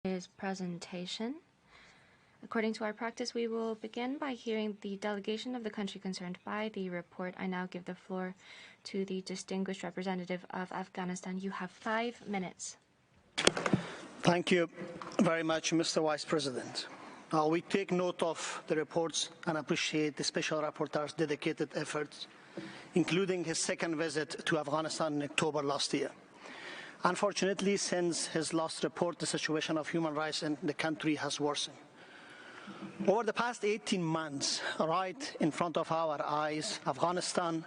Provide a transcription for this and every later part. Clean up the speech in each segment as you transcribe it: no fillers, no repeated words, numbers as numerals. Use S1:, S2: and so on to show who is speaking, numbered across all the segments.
S1: his presentation. According to our practice, we will begin by hearing the delegation of the country concerned by the report. I now give the floor to the distinguished representative of Afghanistan. You have 5 minutes.
S2: Thank you very much, Mr. Vice President. We take note of the reports and appreciate the Special Rapporteur's dedicated efforts, including his second visit to Afghanistan in October last year. Unfortunately, since his last report, the situation of human rights in the country has worsened. Over the past 18 months, right in front of our eyes, Afghanistan,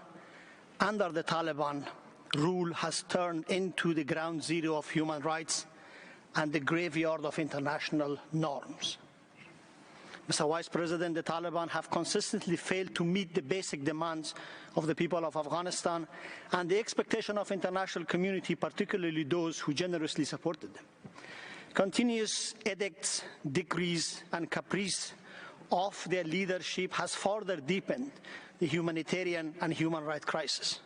S2: under the Taliban rule, has turned into the ground zero of human rights and the graveyard of international norms. Mr. Vice President, the Taliban have consistently failed to meet the basic demands of the people of Afghanistan and the expectation of international community, particularly those who generously supported them. Continuous edicts, decrees, and caprice of their leadership has further deepened the humanitarian and human rights crisis.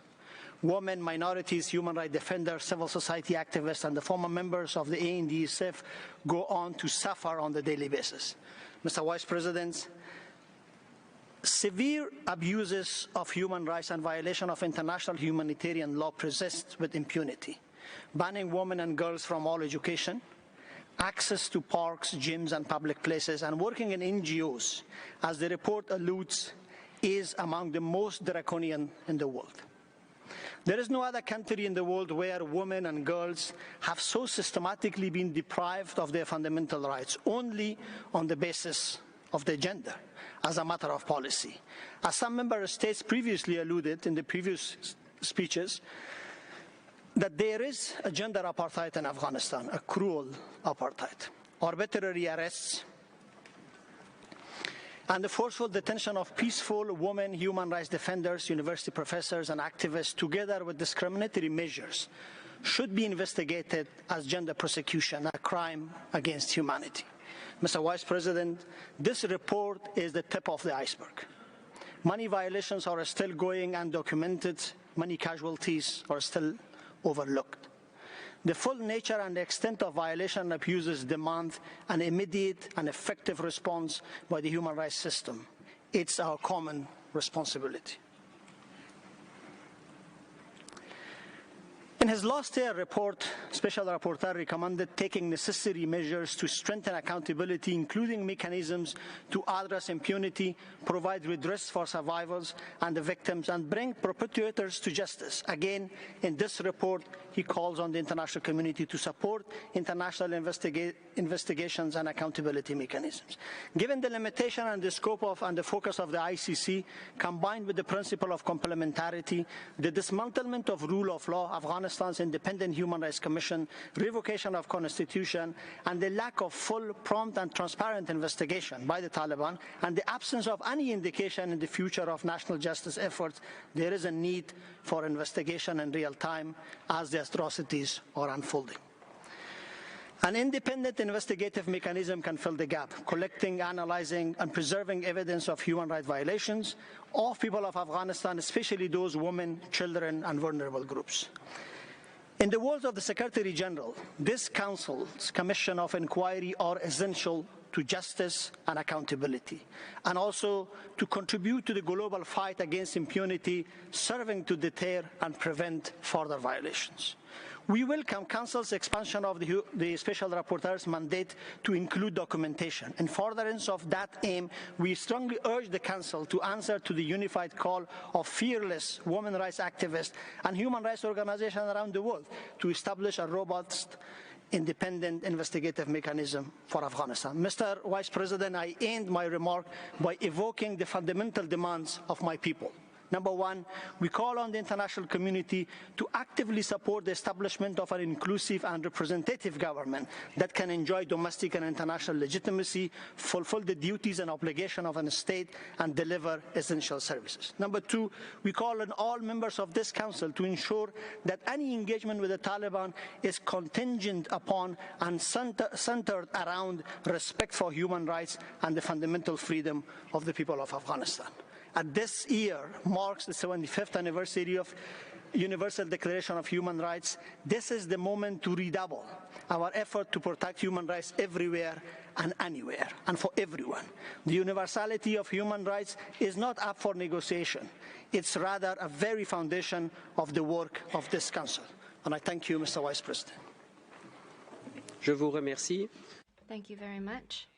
S2: Women, minorities, human rights defenders, civil society activists, and the former members of the ANDSF go on to suffer on a daily basis. Mr. Vice President, severe abuses of human rights and violation of international humanitarian law persist with impunity. Banning women and girls from all education, access to parks, gyms, and public places, and working in NGOs, as the report alludes, is among the most draconian in the world. There is no other country in the world where women and girls have so systematically been deprived of their fundamental rights, only on the basis of their gender, as a matter of policy. As some member states previously alluded in the previous speeches, that there is a gender apartheid in Afghanistan, a cruel apartheid. Arbitrary arrests and the forceful detention of peaceful women, human rights defenders, university professors, and activists, together with discriminatory measures, should be investigated as gender persecution, a crime against humanity. Mr. Vice President, this report is the tip of the iceberg. Many violations are still going undocumented. Many casualties are still overlooked. The full nature and extent of violation and abuses demand an immediate and effective response by the human rights system. It's our common responsibility. In his last year report, Special Rapporteur recommended taking necessary measures to strengthen accountability, including mechanisms to address impunity, provide redress for survivors and the victims, and bring perpetrators to justice. Again, in this report, he calls on the international community to support international investigations and accountability mechanisms. Given the limitation and the scope of and the focus of the ICC, combined with the principle of complementarity, the dismantlement of rule of law, Afghanistan's independent human rights commission, revocation of constitution, and the lack of full, prompt, and transparent investigation by the Taliban, and the absence of any indication in the future of national justice efforts, there is a need for investigation in real time as the atrocities are unfolding. An independent investigative mechanism can fill the gap, collecting, analyzing, and preserving evidence of human rights violations of people of Afghanistan, especially those women, children, and vulnerable groups. In the words of the Secretary General, this Council's Commission of Inquiry are essential to justice and accountability, and also to contribute to the global fight against impunity, serving to deter and prevent further violations. We welcome Council's expansion of the Special Rapporteur's mandate to include documentation. In furtherance of that aim, we strongly urge the Council to answer to the unified call of fearless women rights activists and human rights organizations around the world to establish a robust, independent investigative mechanism for Afghanistan. Mr. Vice President, I end my remark by evoking the fundamental demands of my people. Number one, we call on the international community to actively support the establishment of an inclusive and representative government that can enjoy domestic and international legitimacy, fulfill the duties and obligations of a state, and deliver essential services. Number two, we call on all members of this Council to ensure that any engagement with the Taliban is contingent upon and centered around respect for human rights and the fundamental freedom of the people of Afghanistan. This year marks the 75th anniversary of Universal Declaration of Human Rights, this is the moment to redouble our effort to protect human rights everywhere and anywhere, and for everyone. The universality of human rights is not up for negotiation. It's rather a very foundation of the work of this Council. And I thank you, Mr. Vice President.
S3: Je vous remercie.
S1: Thank you very much.